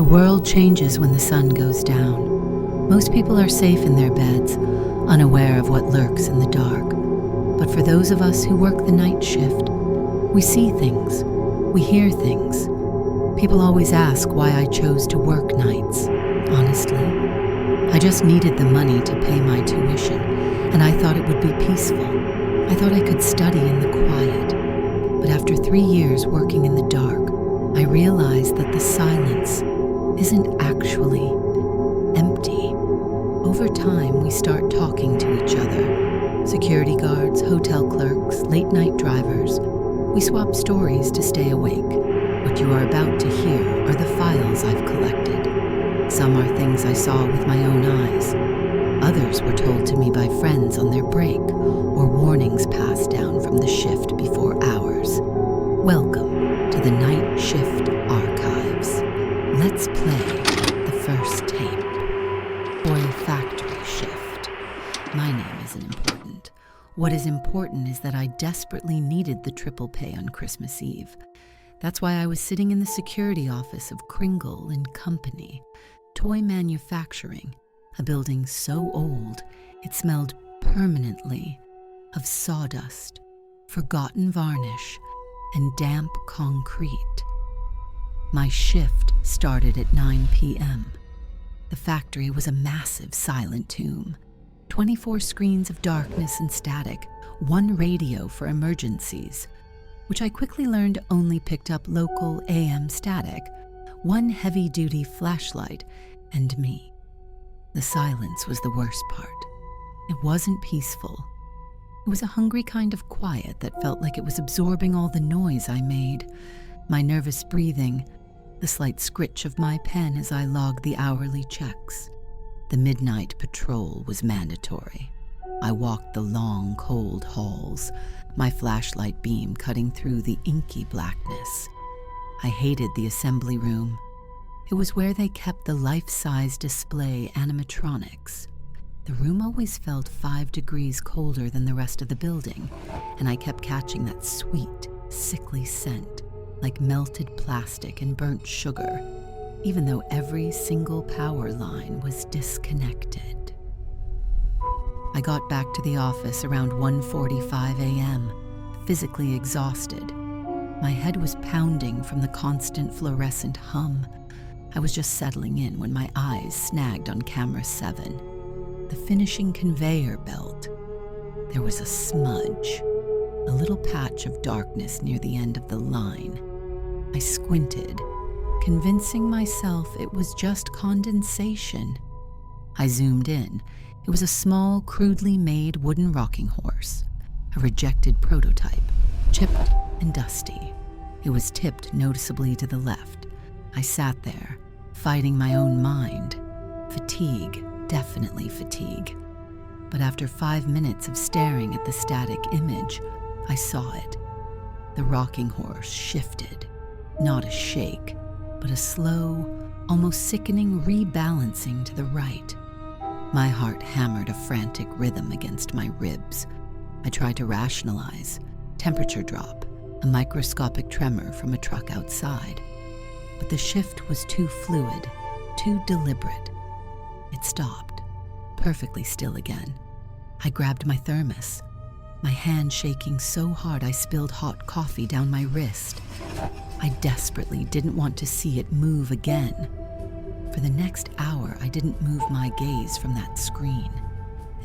The world changes when the sun goes down. Most people are safe in their beds, unaware of what lurks in the dark. But for those of us who work the night shift, we see things, we hear things. People always ask why I chose to work nights. Honestly, I just needed the money to pay my tuition, and I thought it would be peaceful. I thought I could study in the quiet. But after 3 years working in the dark, I realized that the silence isn't actually empty. Over time, we start talking to each other. Security guards, hotel clerks, late-night drivers. We swap stories to stay awake. What you are about to hear are the files I've collected. Some are things I saw with my own eyes. Others were told to me by friends on their break, or warnings passed down from the shift before hours. Welcome to the Night Shift Archives. Let's play the first tape. Toy factory shift. My name isn't important. What is important is that I desperately needed the triple pay on Christmas Eve. That's why I was sitting in the security office of Kringle and Company, toy manufacturing, a building so old it smelled permanently of sawdust, forgotten varnish, and damp concrete. My shift started at 9 p.m. The factory was a massive silent tomb. 24 screens of darkness and static, one radio for emergencies, which I quickly learned only picked up local AM static, one heavy-duty flashlight, and me. The silence was the worst part. It wasn't peaceful. It was a hungry kind of quiet that felt like it was absorbing all the noise I made, my nervous breathing, the slight scritch of my pen as I logged the hourly checks. The midnight patrol was mandatory. I walked the long, cold halls, my flashlight beam cutting through the inky blackness. I hated the assembly room. It was where they kept the life-size display animatronics. The room always felt 5 degrees colder than the rest of the building, and I kept catching that sweet, sickly scent, like melted plastic and burnt sugar, even though every single power line was disconnected. I got back to the office around 1:45 a.m., physically exhausted. My head was pounding from the constant fluorescent hum. I was just settling in when my eyes snagged on camera 7, the finishing conveyor belt. There was a smudge, a little patch of darkness near the end of the line. I squinted, convincing myself it was just condensation. I zoomed in. It was a small, crudely made wooden rocking horse, a rejected prototype, chipped and dusty. It was tipped noticeably to the left. I sat there, fighting my own mind. Fatigue, definitely fatigue. But after 5 minutes of staring at the static image, I saw it. The rocking horse shifted. Not a shake, but a slow, almost sickening rebalancing to the right. My heart hammered a frantic rhythm against my ribs. I tried to rationalize. Temperature drop, a microscopic tremor from a truck outside. But the shift was too fluid, too deliberate. It stopped, perfectly still again. I grabbed my thermos, my hand shaking so hard I spilled hot coffee down my wrist. I desperately didn't want to see it move again. For the next hour, I didn't move my gaze from that screen.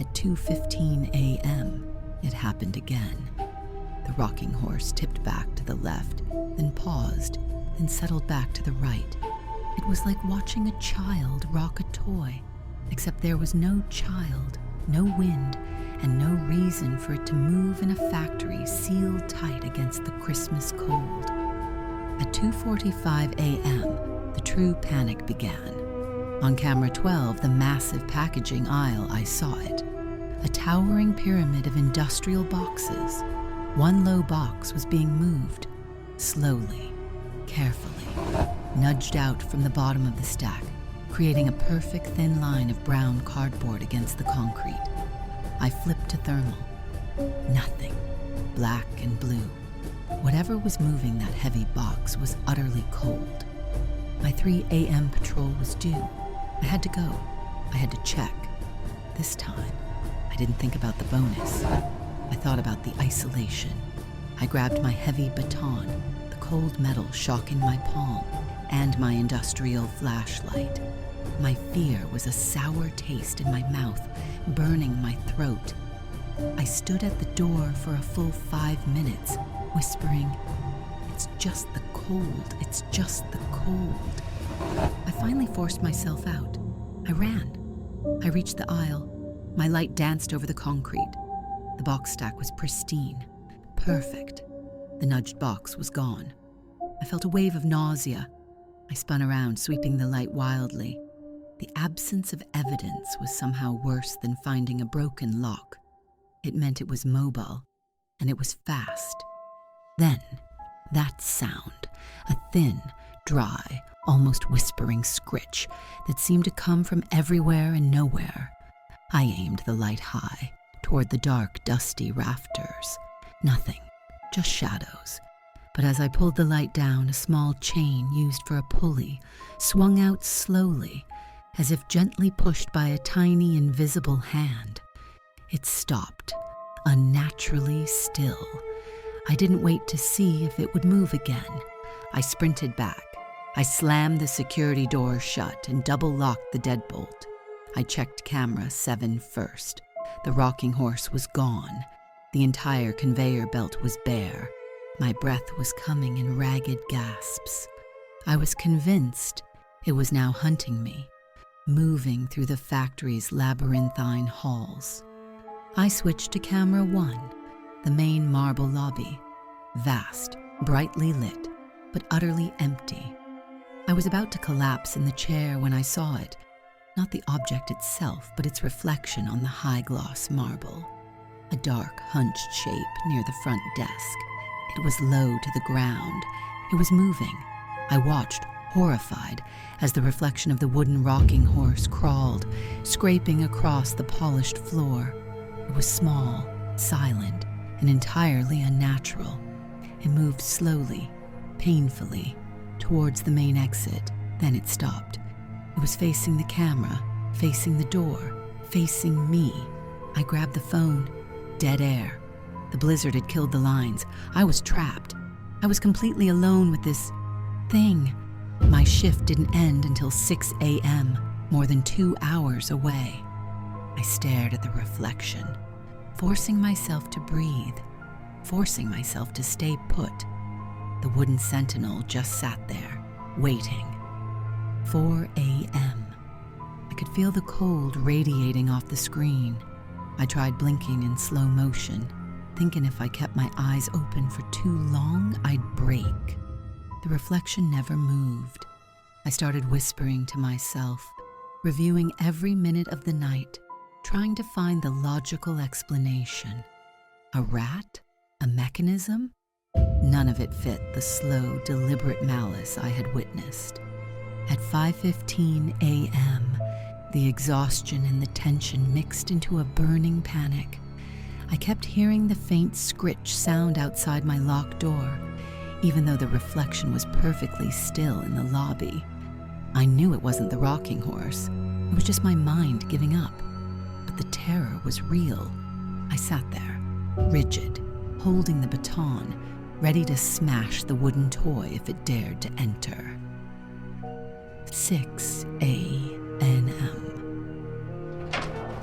At 2:15 a.m., it happened again. The rocking horse tipped back to the left, then paused, then settled back to the right. It was like watching a child rock a toy, except there was no child, no wind, and no reason for it to move in a factory sealed tight against the Christmas cold. At 2:45 a.m., the true panic began. On camera 12, the massive packaging aisle, I saw it. A towering pyramid of industrial boxes. One low box was being moved, slowly, carefully, nudged out from the bottom of the stack, creating a perfect thin line of brown cardboard against the concrete. I flipped to thermal. Nothing. Black and blue. Whatever was moving that heavy box was utterly cold. My 3 a.m. patrol was due. I had to go. I had to check. This time, I didn't think about the bonus. I thought about the isolation. I grabbed my heavy baton, the cold metal shocking my palm, and my industrial flashlight. My fear was a sour taste in my mouth, burning my throat. I stood at the door for a full 5 minutes, whispering, "It's just the cold, it's just the cold." I finally forced myself out. I ran. I reached the aisle. My light danced over the concrete. The box stack was pristine, perfect. The nudged box was gone. I felt a wave of nausea. I spun around, sweeping the light wildly. The absence of evidence was somehow worse than finding a broken lock. It meant it was mobile, and it was fast. Then, that sound, a thin, dry, almost whispering scritch that seemed to come from everywhere and nowhere. I aimed the light high, toward the dark, dusty rafters. Nothing, just shadows. But as I pulled the light down, a small chain used for a pulley swung out slowly, as if gently pushed by a tiny, invisible hand. It stopped, unnaturally still. I didn't wait to see if it would move again. I sprinted back. I slammed the security door shut and double-locked the deadbolt. I checked camera 7 first. The rocking horse was gone. The entire conveyor belt was bare. My breath was coming in ragged gasps. I was convinced it was now hunting me, moving through the factory's labyrinthine halls. I switched to camera 1, the main marble lobby. Vast, brightly lit, but utterly empty. I was about to collapse in the chair when I saw it, not the object itself, but its reflection on the high-gloss marble. A dark, hunched shape near the front desk. It was low to the ground. It was moving. I watched, horrified, as the reflection of the wooden rocking horse crawled, scraping across the polished floor. It was small, silent, and entirely unnatural. It moved slowly, painfully, towards the main exit. Then it stopped. It was facing the camera, facing the door, facing me. I grabbed the phone. Dead air. The blizzard had killed the lines. I was trapped. I was completely alone with this thing. My shift didn't end until 6 a.m., more than 2 hours away. I stared at the reflection, forcing myself to breathe, forcing myself to stay put. The wooden sentinel just sat there, waiting. 4 a.m. I could feel the cold radiating off the screen. I tried blinking in slow motion, thinking if I kept my eyes open for too long, I'd break. The reflection never moved. I started whispering to myself, reviewing every minute of the night, trying to find the logical explanation. A rat? A mechanism? None of it fit the slow, deliberate malice I had witnessed. At 5:15 a.m., the exhaustion and the tension mixed into a burning panic. I kept hearing the faint scritch sound outside my locked door, even though the reflection was perfectly still in the lobby. I knew it wasn't the rocking horse. It was just my mind giving up. But the terror was real. I sat there, rigid, holding the baton, ready to smash the wooden toy if it dared to enter. 6 a.m.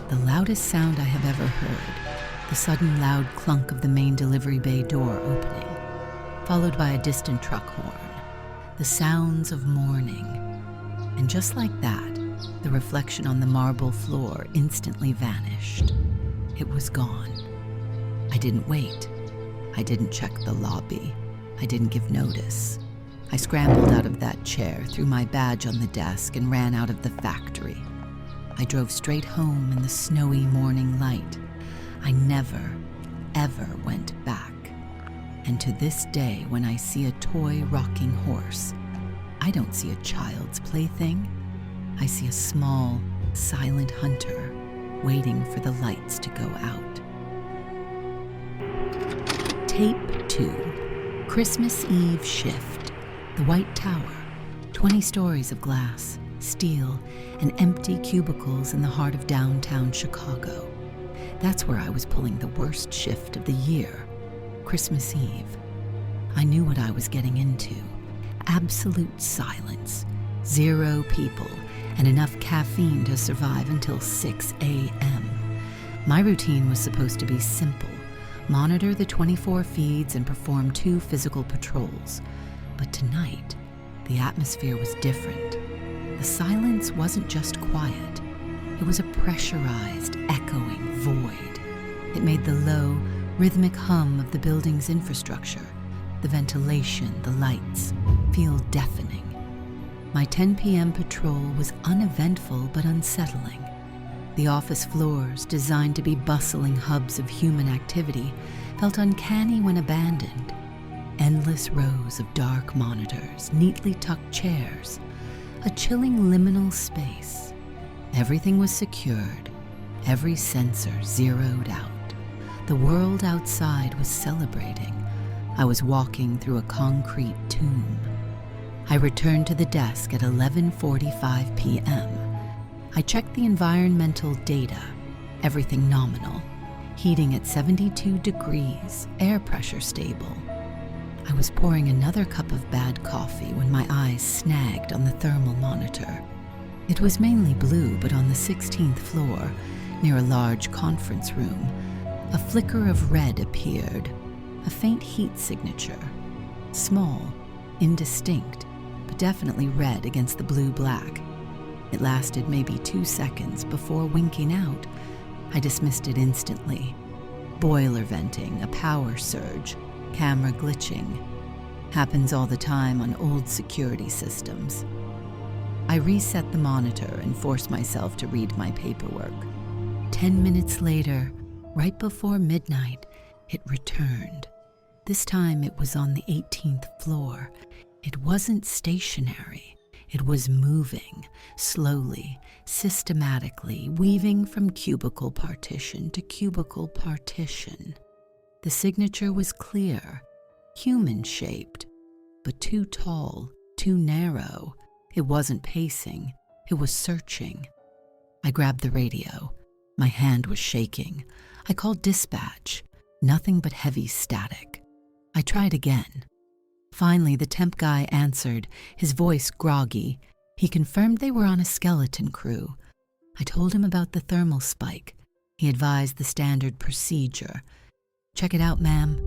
The loudest sound I have ever heard, the sudden loud clunk of the main delivery bay door opening, followed by a distant truck horn, the sounds of morning. And just like that, the reflection on the marble floor instantly vanished. It was gone. I didn't wait. I didn't check the lobby. I didn't give notice. I scrambled out of that chair, threw my badge on the desk, and ran out of the factory. I drove straight home in the snowy morning light. I never, ever went back. And to this day, when I see a toy rocking horse, I don't see a child's plaything. I see a small, silent hunter waiting for the lights to go out. Tape 2. Christmas Eve shift. The White Tower. 20 stories of glass, steel, and empty cubicles in the heart of downtown Chicago. That's where I was pulling the worst shift of the year, Christmas Eve. I knew what I was getting into. Absolute silence, 0 people, and enough caffeine to survive until 6 a.m. My routine was supposed to be simple: monitor the 24 feeds and perform 2 physical patrols. But tonight, the atmosphere was different. The silence wasn't just quiet. It was a pressurized, echoing void. It made the low, rhythmic hum of the building's infrastructure, the ventilation, the lights, feel deafening. My 10 p.m. patrol was uneventful but unsettling. The office floors, designed to be bustling hubs of human activity, felt uncanny when abandoned. Endless rows of dark monitors, neatly tucked chairs, a chilling liminal space. Everything was secured, every sensor zeroed out. The world outside was celebrating. I was walking through a concrete tomb. I returned to the desk at 11:45 p.m. I checked the environmental data, everything nominal, heating at 72 degrees, air pressure stable. I was pouring another cup of bad coffee when my eyes snagged on the thermal monitor. It was mainly blue, but on the 16th floor, near a large conference room, a flicker of red appeared, a faint heat signature. Small, indistinct, but definitely red against the blue-black. It lasted maybe 2 seconds before winking out. I dismissed it instantly. Boiler venting, a power surge, camera glitching. Happens all the time on old security systems. I reset the monitor and forced myself to read my paperwork. 10 minutes later, right before midnight, it returned. This time it was on the 18th floor. It wasn't stationary. It was moving, slowly, systematically, weaving from cubicle partition to cubicle partition. The signature was clear, human-shaped, but too tall, too narrow. It wasn't pacing. It was searching. I grabbed the radio. My hand was shaking. I called dispatch. Nothing but heavy static. I tried again. Finally, the temp guy answered, his voice groggy. He confirmed they were on a skeleton crew. I told him about the thermal spike. He advised the standard procedure. "Check it out, ma'am."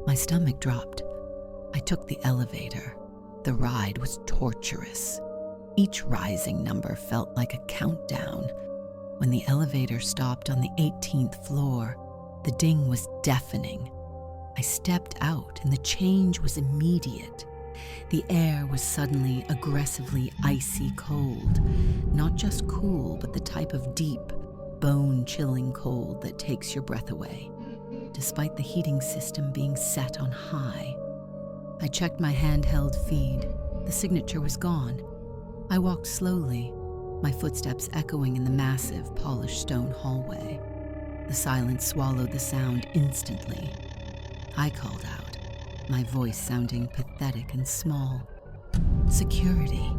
My stomach dropped. I took the elevator. The ride was torturous. Each rising number felt like a countdown. When the elevator stopped on the 18th floor, the ding was deafening. I stepped out and the change was immediate. The air was suddenly aggressively icy cold. Not just cool, but the type of deep, bone-chilling cold that takes your breath away, despite the heating system being set on high. I checked my handheld feed. The signature was gone. I walked slowly, my footsteps echoing in the massive, polished stone hallway. The silence swallowed the sound instantly. I called out, my voice sounding pathetic and small. "Security.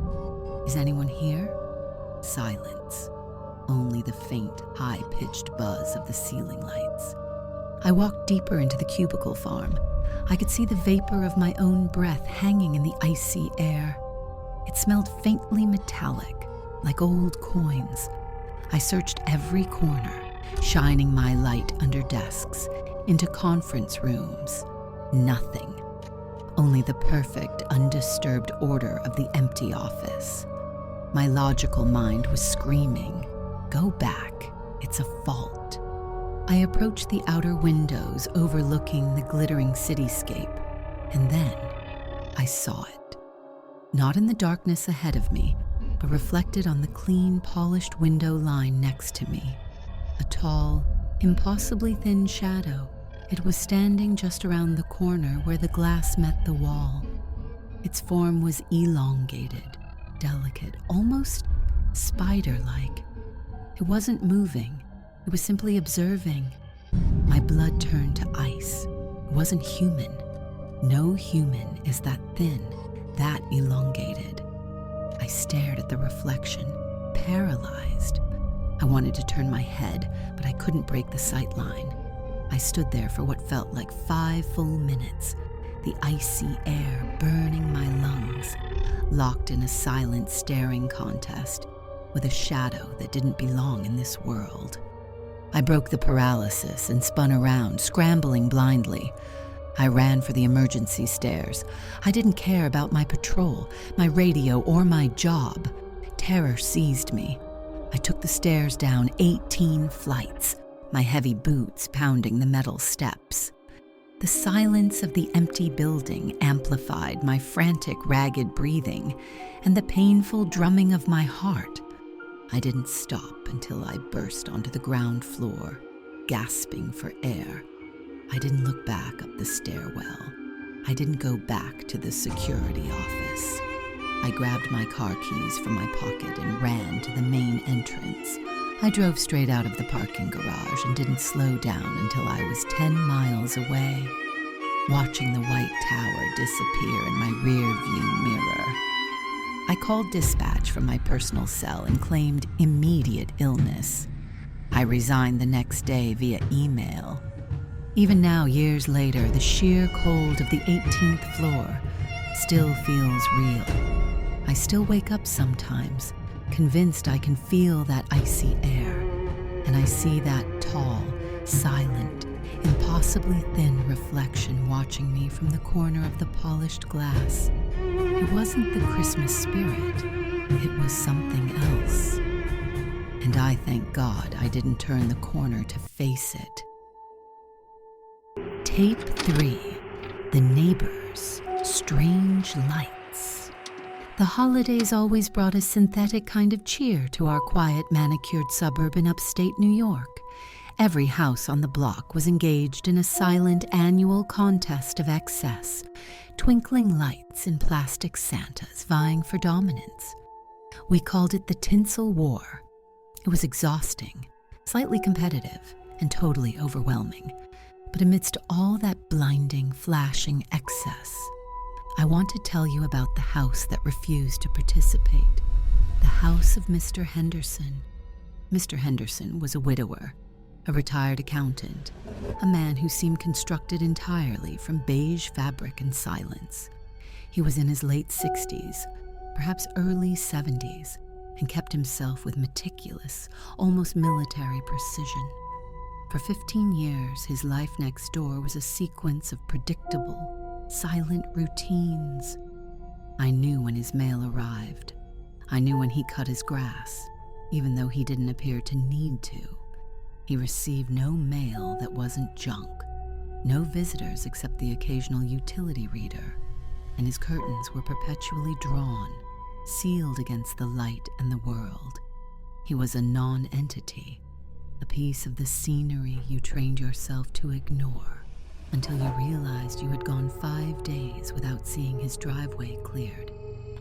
Is anyone here?" Silence. Only the faint, high-pitched buzz of the ceiling lights. I walked deeper into the cubicle farm. I could see the vapor of my own breath hanging in the icy air. It smelled faintly metallic, like old coins. I searched every corner, shining my light under desks, into conference rooms. Nothing. Only the perfect, undisturbed order of the empty office. My logical mind was screaming, "Go back. It's a fault." I approached the outer windows overlooking the glittering cityscape, and then I saw it. Not in the darkness ahead of me, but reflected on the clean, polished window line next to me. A tall, impossibly thin shadow. It was standing just around the corner where the glass met the wall. Its form was elongated, delicate, almost spider-like. It wasn't moving. It was simply observing. My blood turned to ice. It wasn't human. No human is that thin, that elongated. I stared at the reflection, paralyzed. I wanted to turn my head, but I couldn't break the sight line. I stood there for what felt like 5 full minutes, the icy air burning my lungs, locked in a silent staring contest with a shadow that didn't belong in this world. I broke the paralysis and spun around, scrambling blindly. I ran for the emergency stairs. I didn't care about my patrol, my radio, or my job. Terror seized me. I took the stairs down 18 flights, my heavy boots pounding the metal steps. The silence of the empty building amplified my frantic, ragged breathing and the painful drumming of my heart. I didn't stop until I burst onto the ground floor, gasping for air. I didn't look back up the stairwell. I didn't go back to the security office. I grabbed my car keys from my pocket and ran to the main entrance. I drove straight out of the parking garage and didn't slow down until I was 10 miles away, watching the white tower disappear in my rear-view mirror. I called dispatch from my personal cell and claimed immediate illness. I resigned the next day via email. Even now, years later, the sheer cold of the 18th floor still feels real. I still wake up sometimes, convinced I can feel that icy air, and I see that tall, silent, impossibly thin reflection watching me from the corner of the polished glass. It wasn't the Christmas spirit, it was something else. And I thank God I didn't turn the corner to face it. Tape 3, The Neighbors, Strange Lights. The holidays always brought a synthetic kind of cheer to our quiet, manicured suburb in upstate New York. Every house on the block was engaged in a silent annual contest of excess, twinkling lights and plastic Santas vying for dominance. We called it the Tinsel War. It was exhausting, slightly competitive, and totally overwhelming. But amidst all that blinding, flashing excess, I want to tell you about the house that refused to participate, the house of Mr. Henderson. Mr. Henderson was a widower, a retired accountant, a man who seemed constructed entirely from beige fabric and silence. He was in his late 60s, perhaps early 70s, and kept himself with meticulous, almost military precision. For 15 years, his life next door was a sequence of predictable, silent routines. I knew when his mail arrived. I knew when he cut his grass, even though he didn't appear to need to. He received no mail that wasn't junk, no visitors except the occasional utility reader, and his curtains were perpetually drawn, sealed against the light and the world. He was a non-entity, a piece of the scenery you trained yourself to ignore until you realized you had gone 5 days without seeing his driveway cleared,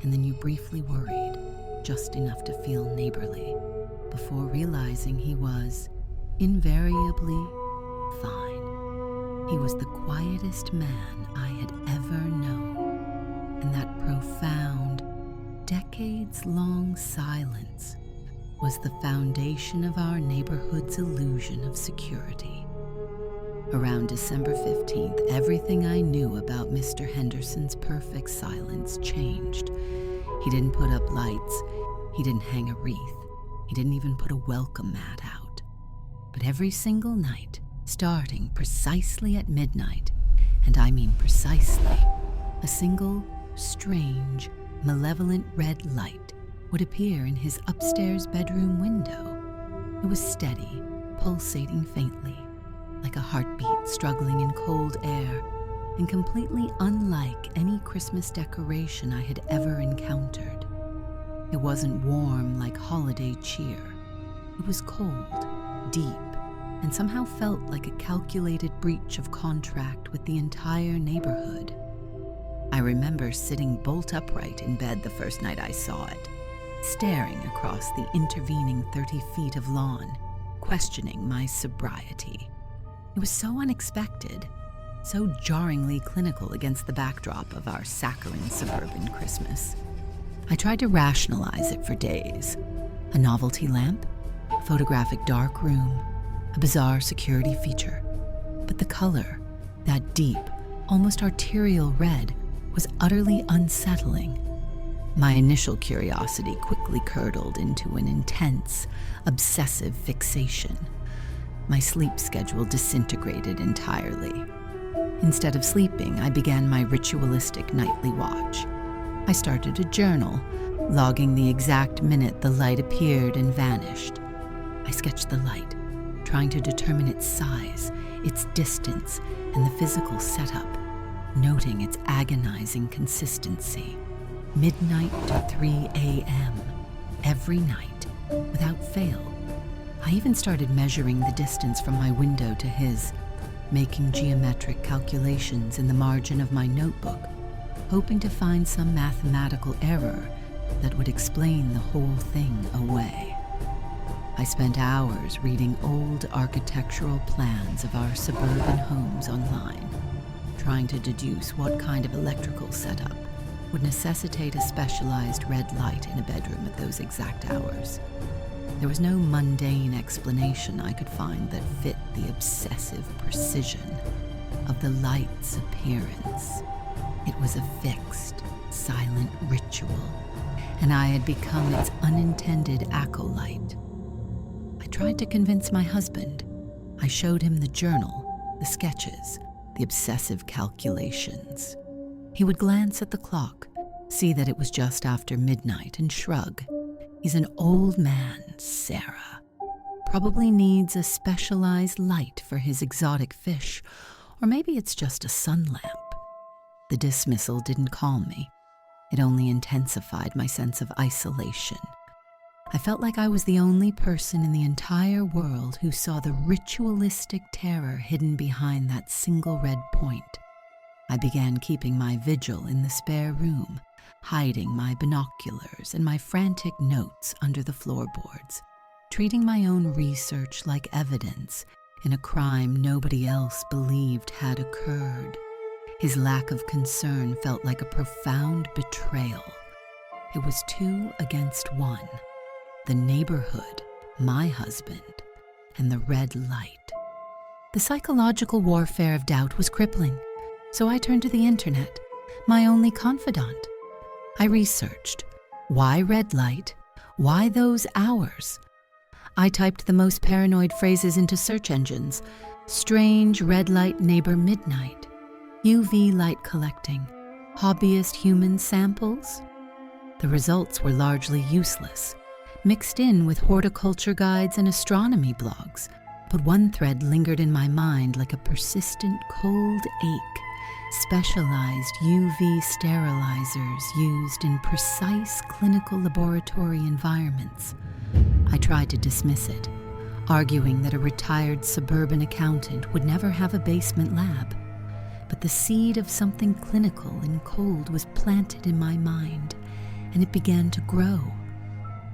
and then you briefly worried, just enough to feel neighborly, before realizing he was invariably fine. He was the quietest man I had ever known, and that profound, decades-long silence was the foundation of our neighborhood's illusion of security. Around December 15th, everything I knew about Mr. Henderson's perfect silence changed. He didn't put up lights, he didn't hang a wreath, he didn't even put a welcome mat out. But every single night, starting precisely at midnight, and I mean precisely, a single, strange, malevolent red light would appear in his upstairs bedroom window. It was steady, pulsating faintly, like a heartbeat struggling in cold air, and completely unlike any Christmas decoration I had ever encountered. It wasn't warm like holiday cheer. It was cold, deep, and somehow felt like a calculated breach of contract with the entire neighborhood. I remember sitting bolt upright in bed the first night I saw it, staring across the intervening 30 feet of lawn, questioning my sobriety. It was so unexpected, so jarringly clinical against the backdrop of our saccharine suburban Christmas. I tried to rationalize it for days. A novelty lamp, a photographic dark room, a bizarre security feature. But the color, that deep, almost arterial red, was utterly unsettling. My initial curiosity quickly curdled into an intense, obsessive fixation. My sleep schedule disintegrated entirely. Instead of sleeping, I began my ritualistic nightly watch. I started a journal, logging the exact minute the light appeared and vanished. I sketched the light, trying to determine its size, its distance, and the physical setup, noting its agonizing consistency. Midnight to 3 a.m., every night, without fail. I even started measuring the distance from my window to his, making geometric calculations in the margin of my notebook, hoping to find some mathematical error that would explain the whole thing away. I spent hours reading old architectural plans of our suburban homes online, trying to deduce what kind of electrical setup would necessitate a specialized red light in a bedroom at those exact hours. There was no mundane explanation I could find that fit the obsessive precision of the light's appearance. It was a fixed, silent ritual, and I had become its unintended acolyte. I tried to convince my husband. I showed him the journal, the sketches, the obsessive calculations. He would glance at the clock, see that it was just after midnight, and shrug. He's an old man, Sarah. Probably needs a specialized light for his exotic fish, or maybe it's just a sun lamp. The dismissal didn't calm me. It only intensified my sense of isolation. I felt like I was the only person in the entire world who saw the ritualistic terror hidden behind that single red point. I began keeping my vigil in the spare room, hiding my binoculars and my frantic notes under the floorboards, treating my own research like evidence in a crime nobody else believed had occurred. His lack of concern felt like a profound betrayal. It was 2 against 1. The neighborhood, my husband, and the red light. The psychological warfare of doubt was crippling, so I turned to the internet, my only confidant. I researched, why red light? Why those hours? I typed the most paranoid phrases into search engines. Strange red light neighbor midnight. UV light collecting. Hobbyist human samples? The results were largely useless, mixed in with horticulture guides and astronomy blogs, but one thread lingered in my mind like a persistent cold ache. Specialized UV sterilizers used in precise clinical laboratory environments. I tried to dismiss it, arguing that a retired suburban accountant would never have a basement lab. But the seed of something clinical and cold was planted in my mind, and it began to grow.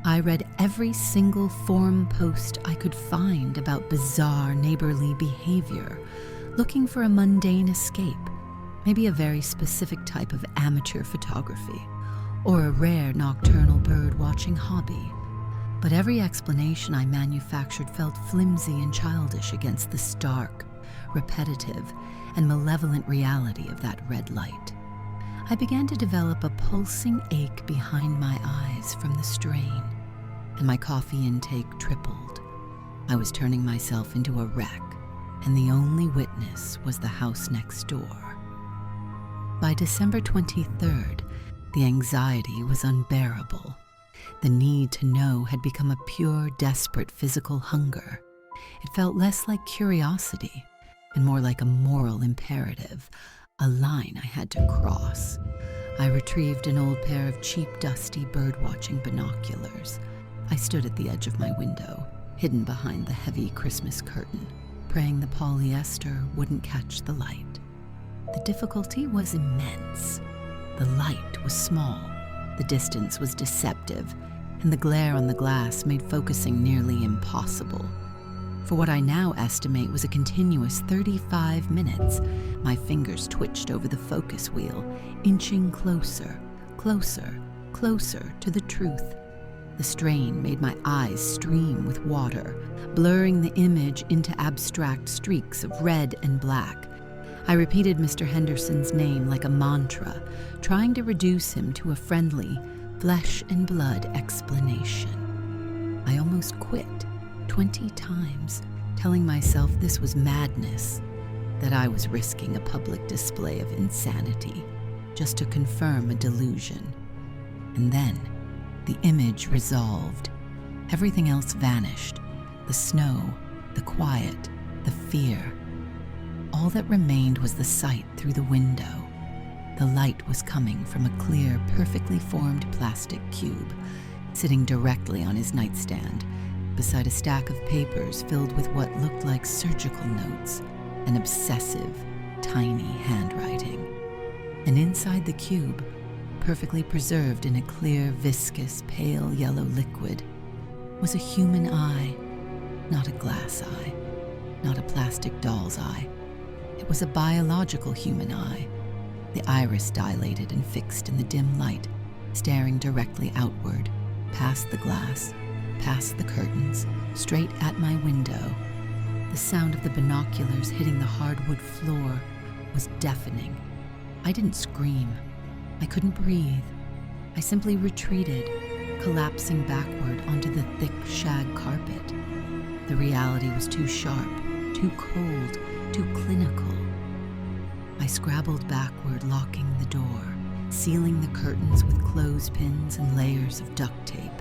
I read every single forum post I could find about bizarre neighborly behavior, looking for a mundane escape, maybe a very specific type of amateur photography, or a rare nocturnal bird-watching hobby. But every explanation I manufactured felt flimsy and childish against the stark, repetitive, and malevolent reality of that red light. I began to develop a pulsing ache behind my eyes from the strain, and my coffee intake tripled. I was turning myself into a wreck, and the only witness was the house next door. By December 23rd, the anxiety was unbearable. The need to know had become a pure, desperate physical hunger. It felt less like curiosity and more like a moral imperative, a line I had to cross. I retrieved an old pair of cheap, dusty birdwatching binoculars. I stood at the edge of my window, hidden behind the heavy Christmas curtain, praying the polyester wouldn't catch the light. The difficulty was immense. The light was small, the distance was deceptive, and the glare on the glass made focusing nearly impossible. For what I now estimate was a continuous 35 minutes, my fingers twitched over the focus wheel, inching closer, closer, closer to the truth. The strain made my eyes stream with water, blurring the image into abstract streaks of red and black. I repeated Mr. Henderson's name like a mantra, trying to reduce him to a friendly, flesh and blood explanation. I almost quit 20 times, telling myself this was madness, that I was risking a public display of insanity just to confirm a delusion. And then the image resolved. Everything else vanished. The snow, the quiet, the fear. All that remained was the sight through the window. The light was coming from a clear, perfectly formed plastic cube, sitting directly on his nightstand, beside a stack of papers filled with what looked like surgical notes and obsessive, tiny handwriting. And inside the cube, perfectly preserved in a clear, viscous, pale yellow liquid, was a human eye, not a glass eye, not a plastic doll's eye. It was a biological human eye, the iris dilated and fixed in the dim light, staring directly outward, past the glass, past the curtains, straight at my window. The sound of the binoculars hitting the hardwood floor was deafening. I didn't scream. I couldn't breathe. I simply retreated, collapsing backward onto the thick shag carpet. The reality was too sharp, too cold, too clinical. I scrabbled backward, locking the door, sealing the curtains with clothespins and layers of duct tape,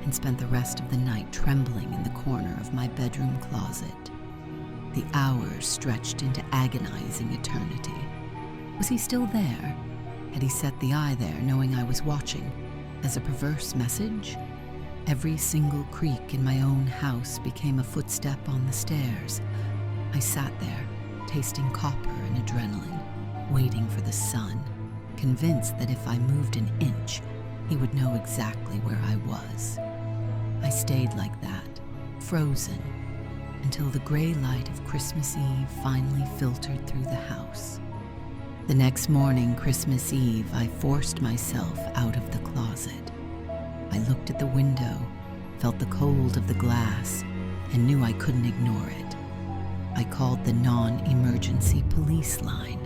and spent the rest of the night trembling in the corner of my bedroom closet. The hours stretched into agonizing eternity. Was he still there? Had he set the eye there, knowing I was watching, as a perverse message? Every single creak in my own house became a footstep on the stairs. I sat there, tasting copper and adrenaline, waiting for the sun, convinced that if I moved an inch, he would know exactly where I was. I stayed like that, frozen, until the gray light of Christmas Eve finally filtered through the house. The next morning, Christmas Eve, I forced myself out of the closet. I looked at the window, felt the cold of the glass, and knew I couldn't ignore it. I called the non-emergency police line.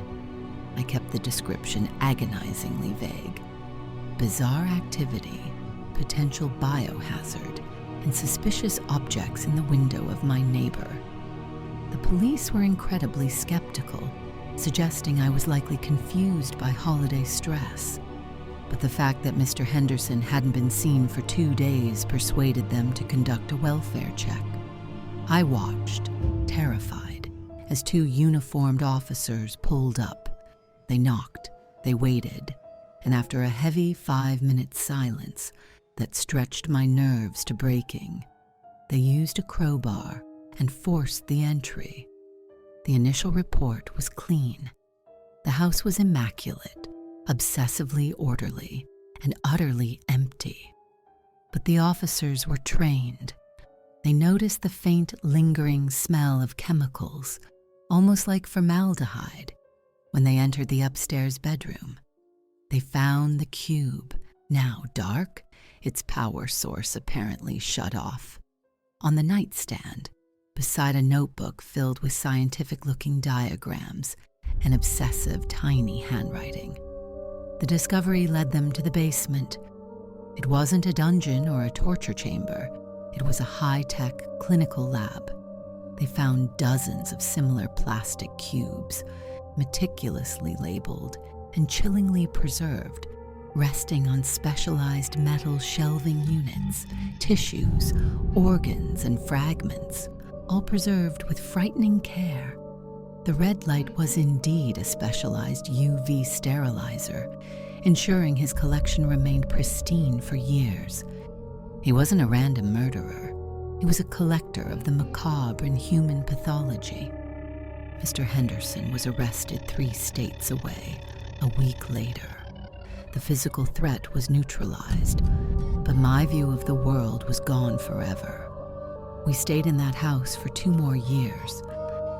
I kept the description agonizingly vague. Bizarre activity, potential biohazard, and suspicious objects in the window of my neighbor. The police were incredibly skeptical, suggesting I was likely confused by holiday stress. But the fact that Mr. Henderson hadn't been seen for 2 days persuaded them to conduct a welfare check. I watched, terrified, as 2 uniformed officers pulled up. They knocked, they waited, and after a heavy 5-minute silence that stretched my nerves to breaking, they used a crowbar and forced the entry. The initial report was clean. The house was immaculate, obsessively orderly, and utterly empty. But the officers were trained. They noticed the faint, lingering smell of chemicals, almost like formaldehyde, when they entered the upstairs bedroom. They found the cube, now dark, its power source apparently shut off, on the nightstand, beside a notebook filled with scientific-looking diagrams and obsessive, tiny handwriting. The discovery led them to the basement. It wasn't a dungeon or a torture chamber. It was a high-tech clinical lab. They found dozens of similar plastic cubes, meticulously labeled and chillingly preserved, resting on specialized metal shelving units, tissues, organs, and fragments, all preserved with frightening care. The red light was indeed a specialized UV sterilizer, ensuring his collection remained pristine for years. He wasn't a random murderer. He was a collector of the macabre in human pathology. Mr. Henderson was arrested 3 states away, a week later. The physical threat was neutralized, but my view of the world was gone forever. We stayed in that house for 2 more years,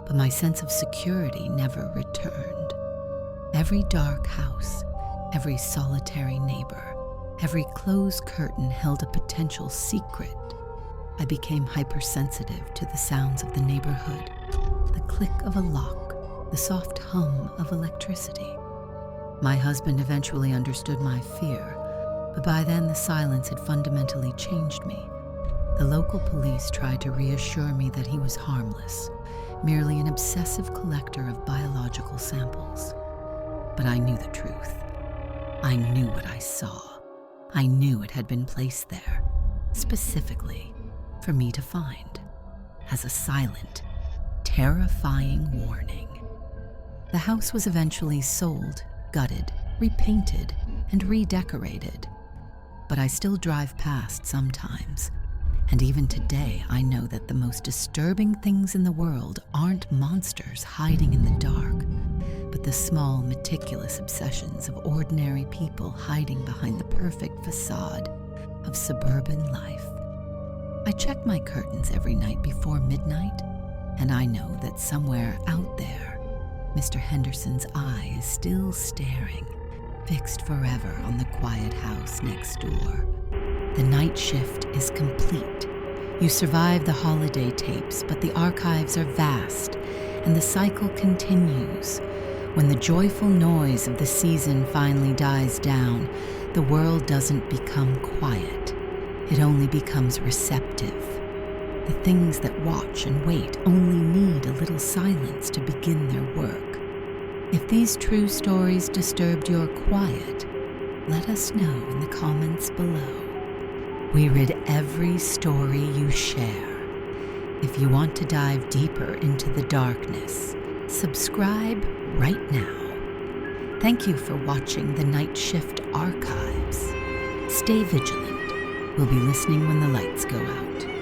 but my sense of security never returned. Every dark house, every solitary neighbor, every closed curtain held a potential secret. I became hypersensitive to the sounds of the neighborhood, the click of a lock, the soft hum of electricity. My husband eventually understood my fear, but by then the silence had fundamentally changed me. The local police tried to reassure me that he was harmless, merely an obsessive collector of biological samples. But I knew the truth. I knew what I saw. I knew it had been placed there, specifically for me to find, as a silent, terrifying warning. The house was eventually sold, gutted, repainted, and redecorated. But I still drive past sometimes, and even today I know that the most disturbing things in the world aren't monsters hiding in the dark, but the small, meticulous obsessions of ordinary people hiding behind the perfect facade of suburban life. I check my curtains every night before midnight, and I know that somewhere out there, Mr. Henderson's eye is still staring, fixed forever on the quiet house next door. The night shift is complete. You survive the holiday tapes, but the archives are vast, and the cycle continues. When the joyful noise of the season finally dies down, the world doesn't become quiet. It only becomes receptive. The things that watch and wait only need a little silence to begin their work. If these true stories disturbed your quiet, let us know in the comments below. We read every story you share. If you want to dive deeper into the darkness, subscribe right now. Thank you for watching the Night Shift Archives. Stay vigilant. We'll be listening when the lights go out.